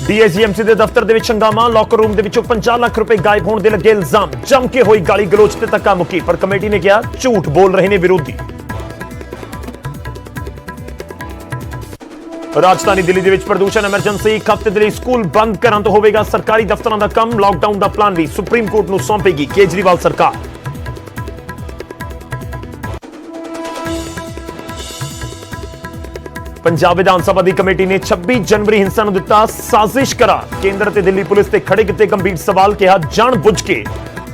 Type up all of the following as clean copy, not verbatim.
DSGMC ਦੇ ਦਫ਼ਤਰ ਦੇ ਵਿੱਚ ਹੰਗਾਮਾ, ਲੌਕਰ ਰੂਮ ਦੇ ਵਿੱਚੋਂ 50 ਲੱਖ ਰੁਪਏ ਗਾਇਬ ਹੋਣ ਦੇ ਲੱਗੇ ਇਲਜ਼ਾਮ। ਜੰਮ ਕੇ ਹੋਈ ਗਾਲੀ ਗਲੋਚ ਤੇ ਧੱਕਾ ਮੁੱਕੀ, ਪਰ ਕਮੇਟੀ ਨੇ ਕਿਹਾ ਝੂਠ ਬੋਲ ਰਹੇ ਨੇ ਵਿਰੋਧੀ। ਰਾਜਧਾਨੀ ਦਿੱਲੀ ਦੇ ਵਿੱਚ ਪ੍ਰਦੂਸ਼ਣ ਐਮਰਜੈਂਸੀ, ਇੱਕ ਹਫ਼ਤੇ ਦੇ ਲਈ ਸਕੂਲ ਬੰਦ ਕਰਨ ਤੋਂ ਹੋਵੇਗਾ ਸਰਕਾਰੀ ਦਫ਼ਤਰਾਂ ਦਾ ਕੰਮ। ਲਾਕਡਾਊਨ ਦਾ ਪਲਾਨ ਵੀ ਸੁਪਰੀਮ ਕੋਰਟ ਨੂੰ ਸੌਂਪੇਗੀ ਕੇਜਰੀਵਾਲ ਸਰਕਾਰ। ਪੰਜਾਬ ਵਿਧਾਨ ਸਭਾ ਦੀ ਕਮੇਟੀ ਨੇ 26 ਜਨਵਰੀ ਹਿੰਸਾ ਨੂੰ ਦਿੱਤਾ ਸਾਜ਼ਿਸ਼ ਕਰਾਰ। ਕੇਂਦਰ ਤੇ ਦਿੱਲੀ ਪੁਲਿਸ ਤੇ ਖੜੇ ਕੀਤੇ ਗੰਭੀਰ ਸਵਾਲ, ਕਿਹਾ ਜਾਣ ਬੁੱਝ ਕੇ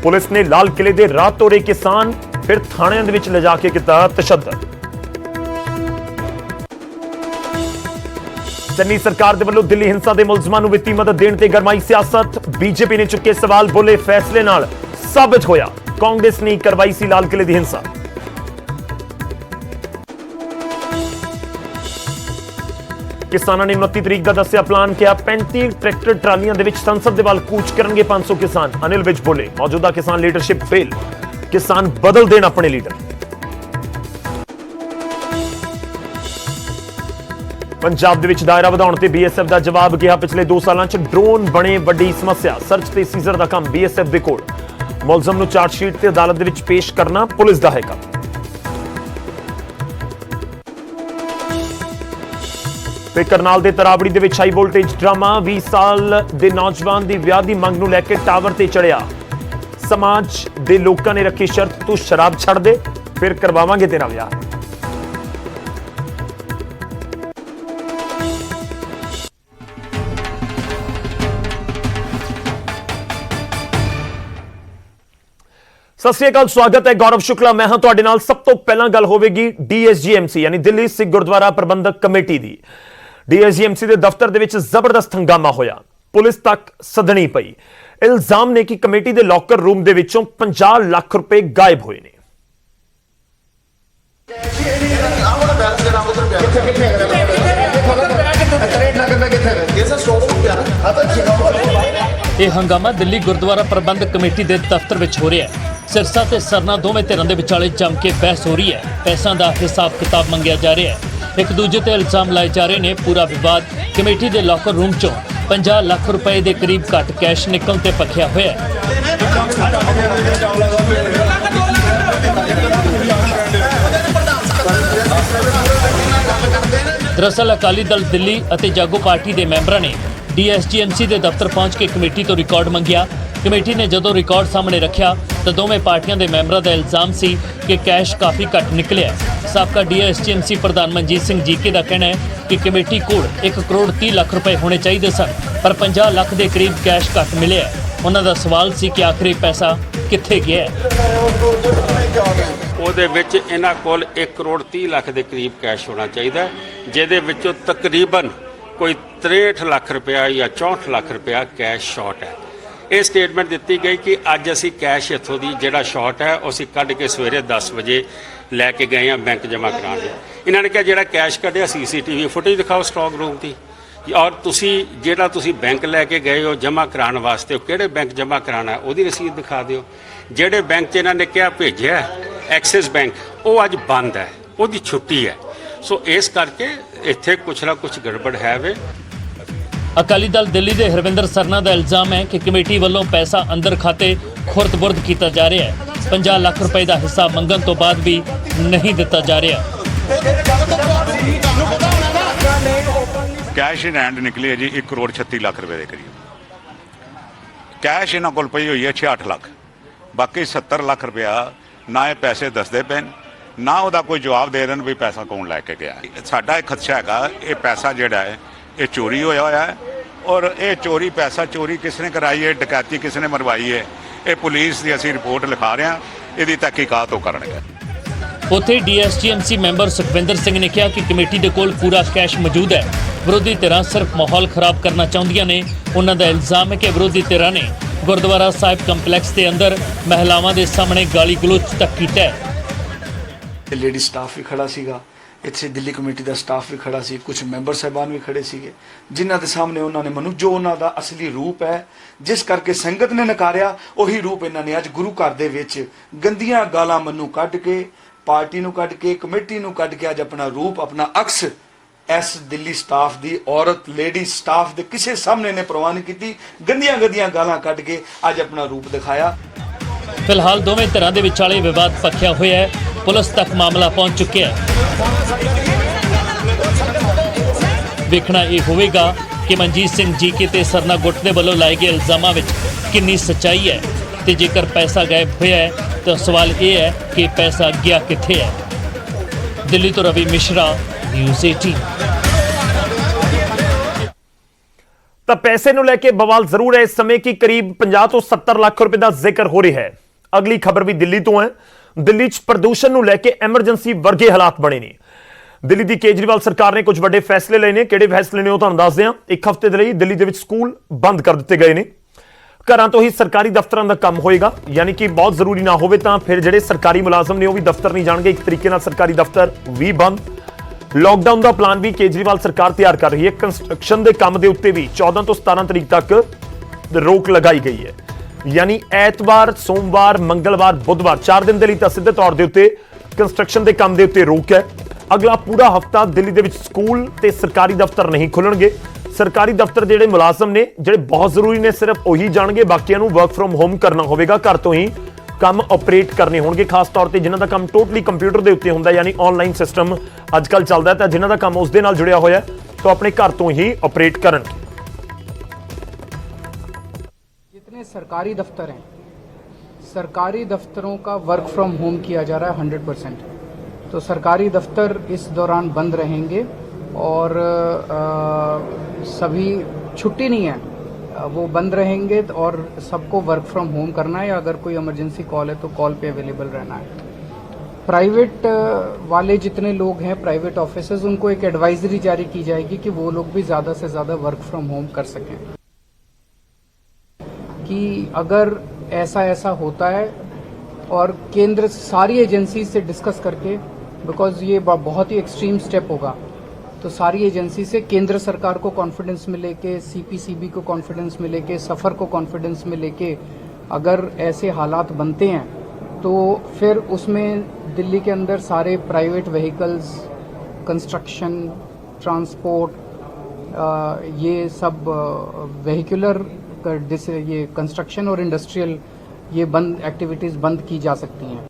ਪੁਲਿਸ ਨੇ ਲਾਲ ਕਿਲੇ ਦੇ ਰਾਹ ਤੋੜੇ ਕਿਸਾਨ, ਫਿਰ ਥਾਣਿਆਂ ਦੇ ਵਿੱਚ ਲਿਜਾ ਕੇ ਕੀਤਾ ਤਸ਼ੱਦਦ। ਚੰਨੀ ਸਰਕਾਰ ਦੇ ਵੱਲੋਂ ਦਿੱਲੀ ਹਿੰਸਾ ਦੇ ਮੁਲਜ਼ਮਾਂ ਨੂੰ ਵਿੱਤੀ ਮਦਦ ਦੇਣ ਤੇ ਗਰਮਾਈ ਸਿਆਸਤ। ਬੀਜੇਪੀ ਨੇ ਚੁੱਕੇ ਸਵਾਲ, ਬੋਲੇ ਫੈਸਲੇ ਨਾਲ ਸਾਬਿਤ ਹੋਇਆ ਕਾਂਗਰਸ ਨੇ ਕਰਵਾਈ ਸੀ ਲਾਲ ਕਿਲੇ ਦੀ ਹਿੰਸਾ। ਕਿਸਾਨਾਂ ਨੇ 29 ਤਰੀਕ ਦਾ ਦੱਸਿਆ ਪਲਾਨ, ਕਿਹਾ 35 ਟਰੈਕਟਰ ਟਰਾਲੀਆਂ ਦੇ ਵਿੱਚ ਸੰਸਦ ਦੇ ਵੱਲ ਕੂਚ ਕਰਨਗੇ 500 ਕਿਸਾਨ। ਅਨਿਲ ਵਿਜ ਬੋਲੇ ਮੌਜੂਦਾ ਕਿਸਾਨ ਲੀਡਰਸ਼ਿਪ ਫੇਲ, ਕਿਸਾਨ ਬਦਲ ਦੇਣ ਆਪਣੇ ਲੀਡਰ। ਪੰਜਾਬ ਦੇ ਵਿੱਚ ਦਾਇਰਾ ਵਧਾਉਣ ਤੇ ਬੀਐਸਐਫ ਦਾ ਜਵਾਬ, ਕਿਹਾ ਪਿਛਲੇ 2 ਸਾਲਾਂ 'ਚ ਡਰੋਨ ਬਣੇ ਵੱਡੀ ਸਮੱਸਿਆ। ਸਰਚ ਤੇ ਸੀਜ਼ਰ ਦਾ ਕੰਮ ਬੀਐਸਐਫ ਦੇ ਕੋਲ। ਮੁਲਜ਼ਮ ਨੂੰ ਚਾਰਜਸ਼ੀਟ ਤੇ ਅਦਾਲਤ ਦੇ ਵਿੱਚ ਪੇਸ਼ ਕਰਨਾ ਪੁਲਿਸ ਦਾ ਹੈ ਕੰਮ। ਤੇ ਕਰਨਾਲ ਦੇ ਤਰਾਵੜੀ ਦੇ ਵਿੱਚ ਹਾਈ ਵੋਲਟੇਜ ਡਰਾਮਾ। 20 ਸਾਲ ਦੇ ਨੌਜਵਾਨ ਦੀ ਵਿਆਹ ਦੀ ਮੰਗ ਨੂੰ ਲੈ ਕੇ ਟਾਵਰ ਤੇ ਚੜਿਆ। ਸਮਾਜ ਦੇ ਲੋਕਾਂ ਨੇ ਰੱਖੀ ਸ਼ਰਤ, ਤੂੰ ਸ਼ਰਾਬ ਛੱਡ ਦੇ ਫਿਰ ਕਰਵਾਵਾਂਗੇ ਤੇਰਾ ਵਿਆਹ। ਸਤਿ ਸ਼੍ਰੀ ਅਕਾਲ, ਸਵਾਗਤ ਹੈ, ਗੌਰਵ ਸ਼ੁਕਲਾ ਮੈਂ ਹਾਂ ਤੁਹਾਡੇ ਨਾਲ। ਸਭ ਤੋਂ ਪਹਿਲਾਂ ਗੱਲ ਹੋਵੇਗੀ ਡੀਐਸਜੀਐਮਸੀ ਯਾਨੀ ਦਿੱਲੀ ਸਿੱਖ ਗੁਰਦੁਆਰਾ ਪ੍ਰਬੰਧਕ ਕਮੇਟੀ ਦੀ। ਡੀਐਸਜੀਐਮਸੀ ਦੇ ਦਫ਼ਤਰ ਦੇ ਵਿੱਚ ਜ਼ਬਰਦਸਤ ਹੰਗਾਮਾ ਹੋਇਆ, ਪੁਲਿਸ ਤੱਕ ਸਦਣੀ ਪਈ। ਇਲਜ਼ਾਮ ਨੇ ਕਿ ਕਮੇਟੀ ਦੇ ਲੌਕਰ ਰੂਮ ਦੇ ਵਿੱਚੋਂ 50 ਲੱਖ ਰੁਪਏ ਗਾਇਬ ਹੋਏ ਨੇ। ਇਹ ਹੰਗਾਮਾ ਦਿੱਲੀ ਗੁਰਦੁਆਰਾ ਪ੍ਰਬੰਧਕ ਕਮੇਟੀ ਦੇ ਦਫ਼ਤਰ ਵਿੱਚ ਹੋ ਰਿਹਾ ਹੈ। ਸਿਰਸਾ ਤੇ ਸਰਨਾ ਦੋਵੇਂ ਧਿਰਾਂ ਦੇ ਵਿਚਾਲੇ ਜੰਮ ਕੇ ਬਹਿਸ ਹੋ ਰਹੀ ਹੈ। ਪੈਸਿਆਂ ਦਾ ਹਿਸਾਬ ਕਿਤਾਬ ਮੰਗਿਆ ਜਾ ਰਿਹਾ ਹੈ। ਇੱਕ ਦੂਜੇ ਤੇ ਇਲਜ਼ਾਮ ਲਾਏ ਜਾ ਰਹੇ ਨੇ। ਪੂਰਾ ਵਿਵਾਦ ਕਮੇਟੀ ਦੇ ਲੌਕਰ ਰੂਮ ਚੋਂ 50 ਲੱਖ ਰੁਪਏ ਦੇ ਕਰੀਬ ਘੱਟ ਕੈਸ਼ ਨਿਕਲਣ ਤੇ ਭਖਿਆ ਹੋਇਆ ਹੈ। ਦਰਅਸਲ ਅਕਾਲੀ ਦਲ ਦਿੱਲੀ ਅਤੇ ਜਾਗੋ ਪਾਰਟੀ ਦੇ ਮੈਂਬਰਾਂ ਨੇ ਡੀਐਸਜੀਐਮਸੀ ਦੇ ਦਫ਼ਤਰ ਪਹੁੰਚ ਕੇ ਕਮੇਟੀ ਤੋਂ ਰਿਕਾਰਡ ਮੰਗਿਆ। ਕਮੇਟੀ ਨੇ ਜਦੋਂ ਰਿਕਾਰਡ ਸਾਹਮਣੇ ਰੱਖਿਆ ਤਾਂ ਦੋਵੇਂ ਪਾਰਟੀਆਂ ਦੇ ਮੈਂਬਰਾਂ ਦਾ ਇਲਜ਼ਾਮ ਸੀ ਕਿ ਕੈਸ਼ ਕਾਫੀ ਘੱਟ ਨਿਕਲਿਆ। ਸਾਬਕਾ ਡੀਐਸਜੀਐਮਸੀ ਪ੍ਰਧਾਨ ਮਨਜੀਤ ਸਿੰਘ ਜੀਕੇ ਦਾ ਕਹਿਣਾ ਹੈ ਕਿ ਕਮੇਟੀ ਕੋਲ 1 ਕਰੋੜ 30 ਲੱਖ ਰੁਪਏ ਹੋਣੇ ਚਾਹੀਦੇ ਸਨ, ਪਰ 50 ਲੱਖ ਦੇ ਕਰੀਬ ਕੈਸ਼ ਘੱਟ ਮਿਲਿਆ। ਉਹਨਾਂ ਦਾ ਸਵਾਲ ਸੀ ਕਿ ਆਖਰੀ ਪੈਸਾ ਕਿੱਥੇ ਗਿਆ। ਉਹਦੇ ਵਿੱਚ ਇਹਨਾਂ ਕੋਲ 1 ਕਰੋੜ 30 ਲੱਖ ਦੇ ਕਰੀਬ ਕੈਸ਼ ਹੋਣਾ ਚਾਹੀਦਾ, ਜਿਹਦੇ ਵਿੱਚੋਂ ਤਕਰੀਬਨ ਕੋਈ 63 ਲੱਖ ਰੁਪਇਆ ਜਾਂ 64 ਲੱਖ ਰੁਪਇਆ ਕੈਸ਼ ਸ਼ਾਰਟ ਹੈ। ਇਹ ਸਟੇਟਮੈਂਟ ਦਿੱਤੀ ਗਈ ਕਿ ਅੱਜ ਅਸੀਂ ਕੈਸ਼ ਇੱਥੋਂ ਦੀ ਜਿਹੜਾ ਸ਼ਾਰਟ ਹੈ ਉਹ ਅਸੀਂ ਕੱਢ ਕੇ ਸਵੇਰੇ 10 ਵਜੇ ਲੈ ਕੇ ਗਏ ਹਾਂ ਬੈਂਕ ਜਮ੍ਹਾਂ ਕਰਾਉਣ ਲਈ। ਇਹਨਾਂ ਨੇ ਕਿਹਾ ਜਿਹੜਾ ਕੈਸ਼ ਕੱਢਿਆ ਸੀਸੀਟੀਵੀ ਫੁਟੇਜ ਦਿਖਾਓ ਸਟਾਕ ਰੂਮ ਦੀ, ਔਰ ਤੁਸੀਂ ਬੈਂਕ ਲੈ ਕੇ ਗਏ ਹੋ ਜਮ੍ਹਾਂ ਕਰਾਉਣ ਵਾਸਤੇ, ਉਹ ਕਿਹੜੇ ਬੈਂਕ ਜਮ੍ਹਾਂ ਕਰਾਉਣਾ ਉਹਦੀ ਰਸੀਦ ਦਿਖਾ ਦਿਓ। ਜਿਹੜੇ ਬੈਂਕ 'ਚ ਇਹਨਾਂ ਨੇ ਕਿਹਾ ਭੇਜਿਆ ਐਕਸਿਸ ਬੈਂਕ, ਉਹ ਅੱਜ ਬੰਦ ਹੈ, ਉਹਦੀ ਛੁੱਟੀ ਹੈ। ਸੋ ਇਸ ਕਰਕੇ ਇੱਥੇ ਕੁਛ ਨਾ ਕੁਛ ਗੜਬੜ ਹੈ ਵੇ। ਅਕਾਲੀ ਦਲ ਦਿੱਲੀ ਦੇ ਹਰਵਿੰਦਰ ਸਰਨਾ ਦਾ ਇਲਜ਼ਾਮ ਹੈ ਕਿ ਕਮੇਟੀ ਵੱਲੋਂ ਪੈਸਾ ਅੰਦਰ ਖਾਤੇ ਖੁਰਦ-ਬੁਰਦ ਕੀਤਾ ਜਾ ਰਿਹਾ ਹੈ। 50 ਲੱਖ ਰੁਪਏ ਦਾ ਹਿੱਸਾ ਮੰਗਣ ਤੋਂ ਬਾਅਦ ਵੀ ਨਹੀਂ ਦਿੱਤਾ ਜਾ ਰਿਹਾ। ਕੈਸ਼ ਇਨ ਹੈਂਡ ਨਿਕਲੀ ਹੈ ਜੀ 1 ਕਰੋੜ 36 ਲੱਖ ਰੁਪਏ ਦੇ ਕਰੀਬ। ਕੈਸ਼ ਇਹਨਾਂ ਕੋਲ ਪਈ ਹੋਈ ਹੈ 66 ਲੱਖ, ਬਾਕੀ 70 ਲੱਖ ਰੁਪਇਆ ਨਾ ਇਹ ਪੈਸੇ ਦੱਸਦੇ ਪਏ ਨਾ ਉਹਦਾ ਕੋਈ ਜਵਾਬ ਦੇ ਦੇਣ ਵੀ ਪੈਸਾ ਕੌਣ ਲੈ ਕੇ ਗਿਆ। ਸਾਡਾ ਇੱਕ ਖਦਸ਼ਾ ਹੈਗਾ ਇਹ ਪੈਸਾ ਜਿਹੜਾ ਹੈ ਇਹ ਚੋਰੀ ਹੋਇਆ ਹੈ, ਔਰ ਇਹ ਚੋਰੀ ਕਿਸ ਨੇ ਕਰਾਈ ਹੈ, ਡਕੈਤੀ ਕਿਸ ਨੇ ਮਰਵਾਈ ਹੈ, ਇਹ ਪੁਲਿਸ ਦੀ ਅਸੀਂ ਰਿਪੋਰਟ ਲਿਖਾ ਰਹੇ ਹਾਂ, ਇਹਦੀ ਤਹਿਕੀਕਾਤ ਉਹ ਕਰਨਗੇ। ਉੱਥੇ ਡੀਐਸਜੀਐਮਸੀ ਮੈਂਬਰ ਸੁਖਵਿੰਦਰ ਸਿੰਘ ਨੇ ਕਿਹਾ ਕਿ ਕਮੇਟੀ ਦੇ ਕੋਲ ਪੂਰਾ ਕੈਸ਼ ਮੌਜੂਦ ਹੈ। ਵਿਰੋਧੀ ਧਿਰਾਂ ਸਿਰਫ ਮਾਹੌਲ ਖਰਾਬ ਕਰਨਾ ਚਾਹੁੰਦੀਆਂ ਨੇ। ਉਹਨਾਂ ਦਾ ਇਲਜ਼ਾਮ ਹੈ ਕਿ ਵਿਰੋਧੀ ਧਿਰਾਂ ਨੇ ਗੁਰਦੁਆਰਾ ਸਾਹਿਬ ਕੰਪਲੈਕਸ ਦੇ ਅੰਦਰ ਮਹਿਲਾਵਾਂ ਦੇ ਸਾਹਮਣੇ ਗਾਲੀ ਗਲੋਚ ਤੱਕ ਕੀਤਾ ਹੈ। ਲੇਡੀ ਸਟਾਫ ਵੀ ਖੜਾ ਸੀਗਾ, ਇੱਥੇ ਦਿੱਲੀ ਕਮੇਟੀ ਦਾ ਸਟਾਫ ਵੀ ਖੜਾ ਸੀ, ਕੁਝ ਮੈਂਬਰ ਸਾਹਿਬਾਨ ਵੀ ਖੜੇ ਸੀਗੇ, ਜਿਨ੍ਹਾਂ ਦੇ ਸਾਹਮਣੇ ਉਹਨਾਂ ਨੇ ਮੈਨੂੰ ਜੋ ਉਹਨਾਂ ਦਾ ਅਸਲੀ ਰੂਪ ਹੈ, ਜਿਸ ਕਰਕੇ ਸੰਗਤ ਨੇ ਨਕਾਰਿਆ, ਉਹੀ ਰੂਪ ਇਹਨਾਂ ਨੇ ਅੱਜ ਗੁਰੂ ਘਰ ਦੇ ਵਿੱਚ ਗੰਦੀਆਂ ਗਾਲਾਂ ਮੈਨੂੰ ਕੱਢ ਕੇ, ਪਾਰਟੀ ਨੂੰ ਕੱਢ ਕੇ, ਕਮੇਟੀ ਨੂੰ ਕੱਢ ਕੇ ਅੱਜ ਆਪਣਾ ਰੂਪ, ਆਪਣਾ ਅਕਸ ਇਸ ਦਿੱਲੀ ਸਟਾਫ ਦੀ ਔਰਤ ਲੇਡੀ ਸਟਾਫ ਦੇ ਕਿਸੇ ਸਾਹਮਣੇ ਨੇ ਪਰਵਾਹ ਨਹੀਂ ਕੀਤੀ। ਗੰਦੀਆਂ ਗੰਦੀਆਂ ਗਾਲਾਂ ਕੱਢ ਕੇ ਅੱਜ ਆਪਣਾ ਰੂਪ ਦਿਖਾਇਆ। ਫਿਲਹਾਲ ਦੋਵੇਂ ਧਿਰਾਂ ਦੇ ਵਿਚਾਲੇ ਵਿਵਾਦ ਭਖਿਆ ਹੋਇਆ ਹੈ। ਪੁਲਿਸ ਤੱਕ ਮਾਮਲਾ ਪਹੁੰਚ ਚੁੱਕਿਆ ਹੈ। ਵੇਖਣਾ ਇਹ ਹੋਵੇਗਾ ਕਿ ਮਨਜੀਤ ਸਿੰਘ ਜੀਕੇ ਤੇ ਸਰਨਾ ਗੁੱਟ ਦੇ ਵੱਲੋਂ ਲਾਏ ਗਏ ਇਲਜ਼ਾਮਾਂ ਵਿੱਚ ਕਿੰਨੀ ਸੱਚਾਈ ਹੈ ਤੇ ਜੇਕਰ ਪੈਸਾ ਗਾਇਬ ਹੋਇਆ ਹੈ ਤਾਂ ਸਵਾਲ ਇਹ ਹੈ ਕਿ ਪੈਸਾ ਗਿਆ ਕਿੱਥੇ ਹੈ। ਦਿੱਲੀ ਤੋਂ ਰਵੀ ਮਿਸ਼ਰਾ, ਨਿਊਜ਼ 18। ਤਾਂ ਪੈਸੇ ਨੂੰ ਲੈ ਕੇ ਬਵਾਲ ਜ਼ਰੂਰ ਹੈ ਇਸ ਸਮੇਂ ਕਿ ਕਰੀਬ 50 ਤੋਂ 70 ਲੱਖ ਰੁਪਏ ਦਾ ਜ਼ਿਕਰ ਹੋ ਰਿਹਾ ਹੈ। ਅਗਲੀ ਖਬਰ ਵੀ ਦਿੱਲੀ ਤੋਂ ਹੈ। ਦਿੱਲੀ 'ਚ ਪ੍ਰਦੂਸ਼ਣ ਨੂੰ ਲੈ ਕੇ ਐਮਰਜੈਂਸੀ ਵਰਗੇ ਹਾਲਾਤ ਬਣੇ ਨੇ। ਦਿੱਲੀ ਦੀ ਕੇਜਰੀਵਾਲ ਸਰਕਾਰ ਨੇ ਕੁਝ ਵੱਡੇ ਫੈਸਲੇ ਲਏ ਨੇ। ਕਿਹੜੇ ਫੈਸਲੇ ਨੇ ਉਹ ਤੁਹਾਨੂੰ ਦੱਸਦੇ ਹਾਂ। ਇੱਕ ਹਫ਼ਤੇ ਦੇ ਲਈ ਦਿੱਲੀ ਦੇ ਵਿੱਚ ਸਕੂਲ ਬੰਦ ਕਰ ਦਿੱਤੇ ਗਏ ਨੇ। ਘਰਾਂ ਤੋਂ ਹੀ ਸਰਕਾਰੀ ਦਫ਼ਤਰਾਂ ਦਾ ਕੰਮ ਹੋਏਗਾ, ਯਾਨੀ ਕਿ ਬਹੁਤ ਜ਼ਰੂਰੀ ਨਾ ਹੋਵੇ ਤਾਂ ਫਿਰ ਜਿਹੜੇ ਸਰਕਾਰੀ ਮੁਲਾਜ਼ਮ ਨੇ ਉਹ ਵੀ ਦਫ਼ਤਰ ਨਹੀਂ ਜਾਣਗੇ। ਇੱਕ ਤਰੀਕੇ ਨਾਲ ਸਰਕਾਰੀ ਦਫ਼ਤਰ ਵੀ ਬੰਦ। ਲੌਕਡਾਊਨ ਦਾ ਪਲਾਨ ਵੀ ਕੇਜਰੀਵਾਲ ਸਰਕਾਰ ਤਿਆਰ ਕਰ ਰਹੀ ਹੈ। ਕੰਸਟਰਕਸ਼ਨ ਦੇ ਕੰਮ ਦੇ ਉੱਤੇ ਵੀ 14 ਤੋਂ 17 ਤਰੀਕ ਤੱਕ ਰੋਕ ਲਗਾਈ ਗਈ ਹੈ, ਯਾਨੀ ਐਤਵਾਰ, ਸੋਮਵਾਰ, ਮੰਗਲਵਾਰ, ਬੁੱਧਵਾਰ 4 ਦਿਨ ਦੇ ਲਈ ਤਾਂ ਸਿੱਧੇ ਤੌਰ ਦੇ ਉੱਤੇ ਕੰਸਟਰਕਸ਼ਨ ਦੇ ਕੰਮ ਦੇ ਉੱਤੇ ਰੋਕ ਹੈ। ਅਗਲਾ ਪੂਰਾ ਹਫ਼ਤਾ ਦਿੱਲੀ ਦੇ ਵਿੱਚ ਸਕੂਲ ਤੇ ਸਰਕਾਰੀ ਦਫ਼ਤਰ ਨਹੀਂ ਖੁੱਲਣਗੇ। ਸਰਕਾਰੀ ਦਫ਼ਤਰ ਜਿਹੜੇ ਮੁਲਾਜ਼ਮ ਨੇ, ਜਿਹੜੇ ਬਹੁਤ ਜ਼ਰੂਰੀ ਨੇ, ਸਿਰਫ ਉਹੀ ਜਾਣਗੇ। ਬਾਕੀਆਂ ਨੂੰ ਵਰਕ ਫਰਮ ਹੋਮ ਕਰਨਾ ਹੋਵੇਗਾ, ਘਰ ਤੋਂ ਹੀ ਕੰਮ ਆਪਰੇਟ ਕਰਨੇ ਹੋਣਗੇ। ਖਾਸ ਤੌਰ ਤੇ ਜਿਨ੍ਹਾਂ ਦਾ ਕੰਮ ਟੋਟਲੀ ਕੰਪਿਊਟਰ ਦੇ ਉੱਤੇ ਹੁੰਦਾ, ਯਾਨੀ ਆਨਲਾਈਨ ਸਿਸਟਮ ਅੱਜ ਕੱਲ੍ਹ ਚੱਲਦਾ, ਤਾਂ ਜਿਨ੍ਹਾਂ ਦਾ ਕੰਮ ਉਸ ਦੇ ਨਾਲ ਜੁੜਿਆ ਹੋਇਆ ਤਾਂ ਆਪਣੇ ਘਰ ਤੋਂ ਹੀ ਆਪਰੇਟ ਕਰਨਗੇ। जितने सरकारी दफ्तर हैं, सरकारी दफ्तरों का वर्क फ्रॉम होम किया जा रहा है 100%। तो सरकारी दफ्तर इस दौरान बंद रहेंगे और सभी छुट्टी नहीं है, वो बंद रहेंगे और सबको वर्क फ्रॉम होम करना है। अगर कोई इमरजेंसी कॉल है तो कॉल पे अवेलेबल रहना है। प्राइवेट वाले जितने लोग हैं, प्राइवेट ऑफिसेज, उनको एक एडवाइजरी जारी की जाएगी कि वो लोग भी ज़्यादा से ज़्यादा वर्क फ्रॉम होम कर सकें। कि अगर ऐसा होता है और केंद्र सारी एजेंसी से डिस्कस करके, बिकॉज ये बहुत ही एक्सट्रीम स्टेप होगा, तो सारी एजेंसी से केंद्र सरकार को कॉन्फिडेंस में लेके, सीपीसीबी को कॉन्फिडेंस में लेके, सफ़र को कॉन्फिडेंस में लेके अगर ऐसे हालात बनते हैं तो फिर उसमें दिल्ली के अंदर सारे प्राइवेट व्हीकल्स, कंस्ट्रक्शन, ट्रांसपोर्ट, ये सब व्हीकुलर, ये कंस्ट्रक्शन और इंडस्ट्रियल, ये बंद एक्टिविटीज़ बंद की जा सकती हैं।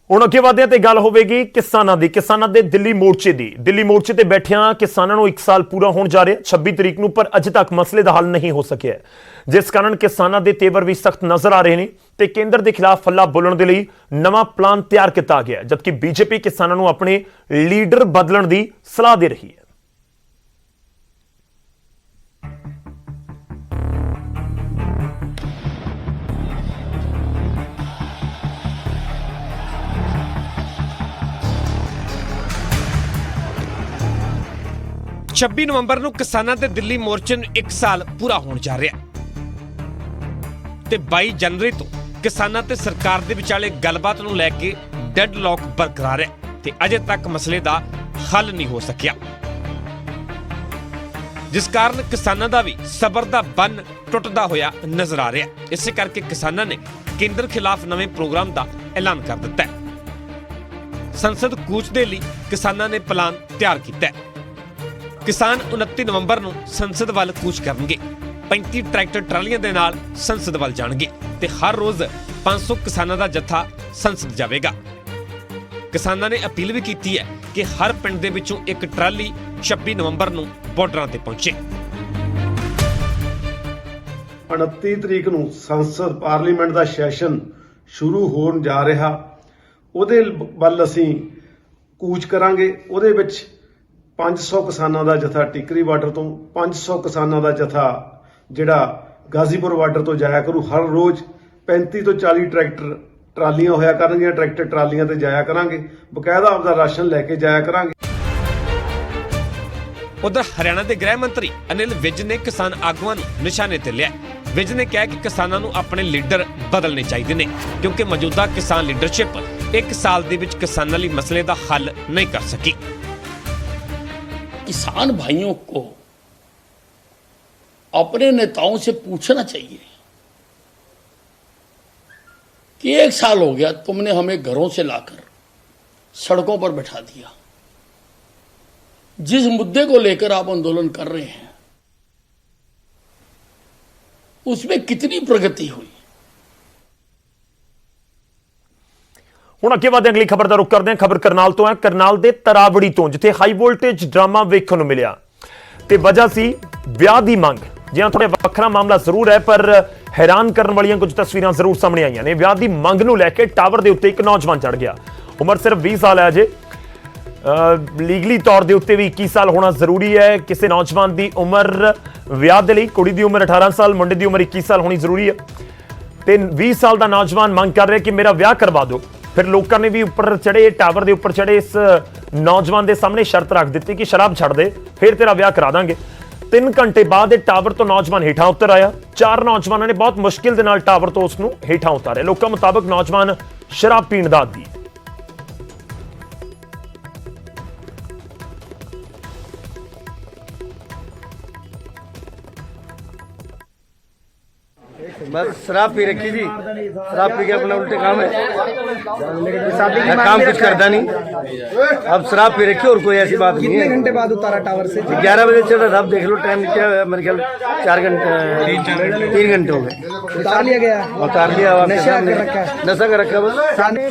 ਹੁਣ ਅੱਗੇ ਵਧਦੇ ਤੇ ਗੱਲ ਹੋਵੇਗੀ ਕਿਸਾਨਾਂ ਦੀ। ਕਿਸਾਨਾਂ ਦੇ ਦਿੱਲੀ ਮੋਰਚੇ ਦੀ। ਦਿੱਲੀ ਮੋਰਚੇ ਤੇ ਬੈਠਿਆਂ ਕਿਸਾਨਾਂ ਨੂੰ 1 ਸਾਲ ਪੂਰਾ ਹੋਣ ਜਾ ਰਿਹਾ 26 ਤਰੀਕ ਨੂੰ, ਪਰ ਅਜੇ ਤੱਕ ਮਸਲੇ ਦਾ ਹੱਲ ਨਹੀਂ ਹੋ ਸਕਿਆ, ਜਿਸ ਕਾਰਨ ਕਿਸਾਨਾਂ ਦੇ ਤੇਵਰ ਵੀ ਸਖਤ ਨਜ਼ਰ ਆ ਰਹੇ ਨੇ ਤੇ ਕੇਂਦਰ ਦੇ ਖਿਲਾਫ ਹੱਲਾ ਬੋਲਣ ਦੇ ਲਈ ਨਵਾਂ ਪਲਾਨ ਤਿਆਰ ਕੀਤਾ ਗਿਆ, ਜਦਕਿ ਬੀਜੇਪੀ ਕਿਸਾਨਾਂ ਨੂੰ ਆਪਣੇ ਲੀਡਰ ਬਦਲਣ ਦੀ ਸਲਾਹ ਦੇ ਰਹੀ ਹੈ। छब्बी नवंबर ਨੂੰ ਕਿਸਾਨਾਂ ਦੇ ਦਿੱਲੀ ਮੋਰਚੇ ਨੂੰ 1 ਸਾਲ ਪੂਰਾ ਹੋਣ ਜਾ ਰਿਹਾ ਤੇ 22 ਜਨਵਰੀ ਤੋਂ ਕਿਸਾਨਾਂ ਤੇ ਸਰਕਾਰ ਦੇ ਵਿਚਾਲੇ ਗੱਲਬਾਤ ਨੂੰ ਲੈ ਕੇ ਡੈਡਲੌਕ ਬਰਕਰਾਰ ਹੈ ਤੇ ਅਜੇ ਤੱਕ ਮਸਲੇ ਦਾ ਹੱਲ ਨਹੀਂ ਹੋ ਸਕਿਆ, ਜਿਸ ਕਾਰਨ ਕਿਸਾਨਾਂ ਦਾ ਵੀ ਸਬਰ ਦਾ ਬੰਨ ਟੁੱਟਦਾ ਹੋਇਆ ਨਜ਼ਰ ਆ ਰਿਹਾ। ਇਸੇ ਕਰਕੇ ਕਿਸਾਨਾਂ ਨੇ ਕੇਂਦਰ ਖਿਲਾਫ ਨਵੇਂ ਪ੍ਰੋਗਰਾਮ ਦਾ ਐਲਾਨ ਕਰ ਦਿੱਤਾ ਹੈ। ਸੰਸਦ ਕੂਚ ਦੇ ਲਈ ਕਿਸਾਨਾਂ ਨੇ ਪਲਾਨ ਤਿਆਰ ਕੀਤਾ ਹੈ। ਕਿਸਾਨ 29 ਨਵੰਬਰ ਨੂੰ ਸੰਸਦ ਵੱਲ ਕੂਚ ਕਰਨਗੇ। 35 ਟਰੈਕਟਰ ਟਰਾਲੀਆਂ ਦੇ ਨਾਲ ਸੰਸਦ ਵੱਲ ਜਾਣਗੇ ਤੇ ਹਰ ਰੋਜ਼ 500 ਕਿਸਾਨਾਂ ਦਾ ਜੱਥਾ ਸੰਸਦ ਜਾਵੇਗਾ। ਕਿਸਾਨਾਂ ਨੇ ਅਪੀਲ ਵੀ ਕੀਤੀ ਹੈ ਕਿ ਹਰ ਪਿੰਡ ਦੇ ਵਿੱਚੋਂ ਇੱਕ ਟਰਾਲੀ 26 ਨਵੰਬਰ ਨੂੰ ਬਾਰਡਰਾਂ ਤੇ ਪਹੁੰਚੇ। 29 ਤਰੀਕ ਨੂੰ ਸੰਸਦ ਪਾਰਲੀਮੈਂਟ ਦਾ ਸੈਸ਼ਨ ਸ਼ੁਰੂ ਹੋਣ ਜਾ ਰਿਹਾ, ਉਹਦੇ ਵੱਲ ਅਸੀਂ ਕੂਚ ਕਰਾਂਗੇ। ਉਹਦੇ ਵਿੱਚ 500 ਕਿਸਾਨਾਂ ਦਾ ਜਥਾ ਟਿਕਰੀ ਬਾਰਡਰ ਤੋਂ, 500 ਕਿਸਾਨਾਂ ਦਾ ਜਥਾ ਜਿਹੜਾ ਗਾਜ਼ੀਪੁਰ ਬਾਰਡਰ ਤੋਂ ਜਾਇਆ ਕਰੂ। ਹਰ ਰੋਜ਼ 35 ਤੋਂ 40 ਟਰੈਕਟਰ ਟਰਾਲੀਆਂ ਹੋਇਆ ਕਰਨਗੀਆਂ, ਟਰੈਕਟਰ ਟਰਾਲੀਆਂ ਤੇ ਜਾਇਆ ਕਰਾਂਗੇ। ਬਕਾਇਦਾ ਆਪਦਾ ਰਾਸ਼ਨ ਲੈ ਕੇ ਜਾਇਆ ਕਰਾਂਗੇ। ਉਧਰ ਹਰਿਆਣਾ ਦੇ ਗ੍ਰਹਿ ਮੰਤਰੀ ਅਨਿਲ ਵਿਜ ਨੇ ਕਿਸਾਨ ਆਗੂਆਂ ਨੂੰ ਨਿਸ਼ਾਨੇ ਤੇ ਲਿਆ। ਵਿਜ ਨੇ ਕਿਹਾ ਕਿ ਕਿਸਾਨਾਂ ਨੂੰ ਆਪਣੇ ਲੀਡਰ ਬਦਲਣੇ ਚਾਹੀਦੇ ਨੇ, ਕਿਉਂਕਿ ਮੌਜੂਦਾ ਕਿਸਾਨ ਲੀਡਰਸ਼ਿਪ 1 ਸਾਲ ਦੇ ਵਿੱਚ ਕਿਸਾਨਾਂ ਲਈ ਮਸਲੇ ਦਾ ਹੱਲ ਨਹੀਂ ਕਰ ਸਕੀ। किसान भाइयों को अपने नेताओं से पूछना चाहिए कि 1 साल हो गया, तुमने हमें घरों से लाकर सड़कों पर बैठा दिया, जिस मुद्दे को लेकर आप आंदोलन कर रहे हैं उसमें कितनी प्रगति हुई। ਹੁਣ ਅੱਗੇ ਵਧਦੇ ਅਗਲੀ ਖਬਰ ਦਾ ਰੁਖ ਕਰਦੇ ਹਾਂ। ਖਬਰ ਕਰਨਾਲ ਤੋਂ ਹੈ। ਕਰਨਾਲ ਦੇ ਤਰਾਵੜੀ ਤੋਂ ਜਿੱਥੇ ਹਾਈ ਵੋਲਟੇਜ ਡਰਾਮਾ ਵੇਖਣ ਨੂੰ ਮਿਲਿਆ ਤੇ ਵਜ੍ਹਾ ਸੀ ਵਿਆਹ ਦੀ ਮੰਗ। ਜਿਹਾਂ ਥੋੜਾ ਵੱਖਰਾ ਮਾਮਲਾ ਜ਼ਰੂਰ ਹੈ ਪਰ ਹੈਰਾਨ ਕਰਨ ਵਾਲੀਆਂ ਕੁਝ ਤਸਵੀਰਾਂ ਜ਼ਰੂਰ ਸਾਹਮਣੇ ਆਈਆਂ ਨੇ। ਵਿਆਹ ਦੀ ਮੰਗ ਨੂੰ ਲੈ ਕੇ ਟਾਵਰ ਦੇ ਉੱਤੇ ਇੱਕ ਨੌਜਵਾਨ ਚੜ ਗਿਆ। ਉਮਰ ਸਿਰਫ 20 ਸਾਲ ਹੈ ਅਜੇ। ਲੀਗਲੀ ਤੌਰ ਦੇ ਉੱਤੇ ਵੀ 21 ਸਾਲ ਹੋਣਾ ਜ਼ਰੂਰੀ ਹੈ। ਕਿਸੇ ਨੌਜਵਾਨ ਦੀ ਉਮਰ ਵਿਆਹ ਦੇ ਲਈ ਕੁੜੀ ਦੀ ਉਮਰ 18 ਸਾਲ, ਮੁੰਡੇ ਦੀ ਉਮਰ 21 ਸਾਲ ਹੋਣੀ ਜ਼ਰੂਰੀ ਹੈ ਤੇ 20 ਸਾਲ ਦਾ ਨੌਜਵਾਨ ਮੰਗ ਕਰ ਰਿਹਾ ਕਿ ਮੇਰਾ ਵਿਆਹ ਕਰਵਾ ਦਿਓ। ਫਿਰ ਲੋਕਾਂ ਨੇ ਵੀ ਉੱਪਰ ਚੜੇ, ਟਾਵਰ ਦੇ ਉੱਪਰ ਚੜੇ, ਇਸ ਨੌਜਵਾਨ ਦੇ ਸਾਹਮਣੇ ਸ਼ਰਤ ਰੱਖ ਦਿੱਤੀ ਕਿ ਸ਼ਰਾਬ ਛੱਡ ਦੇ ਫਿਰ ਤੇਰਾ ਵਿਆਹ ਕਰਾ ਦਾਂਗੇ। 3 ਘੰਟੇ ਬਾਅਦ ਇਹ ਟਾਵਰ ਤੋਂ ਨੌਜਵਾਨ ਹੇਠਾਂ ਉਤਰ ਆਇਆ। 4 ਨੌਜਵਾਨਾਂ ਨੇ ਬਹੁਤ ਮੁਸ਼ਕਿਲ ਦੇ ਨਾਲ ਟਾਵਰ ਤੋਂ ਉਸ ਨੂੰ ਹੇਠਾਂ ਉਤਾਰਿਆ। ਲੋਕਾਂ ਮੁਤਾਬਕ ਨੌਜਵਾਨ ਸ਼ਰਾਬ ਪੀਣ ਦਾ ਆਦੀ। बस शराब पी रखी थी, शराब पी के अपना उल्टे काम है, काम कुछ करता नहीं। अब शराब पी रखी और कोई ऐसी बात नहीं है। कितने घंटे बाद उतारा टावर से? 11 बजे चल रहा था। अब देख लो टाइम क्या है, मेरे ख्याल 4 घंटे 3 घंटे हो गए। उतार लिया गया, उतार लिया। नशा कर रखा है। नशा कर रखा बस।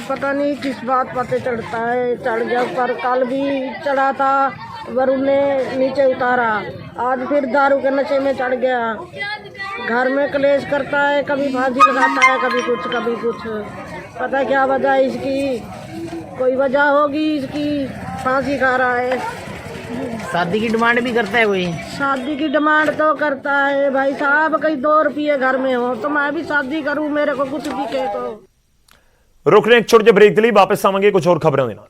पता नहीं किस बात पता चढ़ता है, चढ़ गया पर कल भी चढ़ा था वरुण ने नीचे उतारा, आज फिर दारू के नशे में चढ़ गया। घर में कलेश करता है, कभी फांसी लगाता है, कभी कुछ। पता क्या वजह है इसकी? कोई वजह होगी इसकी, फांसी खा रहा है। शादी की डिमांड भी करता है कोई? शादी की डिमांड तो करता है भाई साहब, कहीं 2 रुपये घर में हो तो मैं भी शादी करूं, मेरे को कुछ भी कहे तो। रुक रहे एक छोटे ਜਿਹੇ ਬ੍ਰੇਕ ਦੇ ਲਈ, ਵਾਪਸ ਆਵਾਂਗੇ ਕੁਝ ਹੋਰ ਖਬਰਾਂ ਦੇ ਨਾਲ।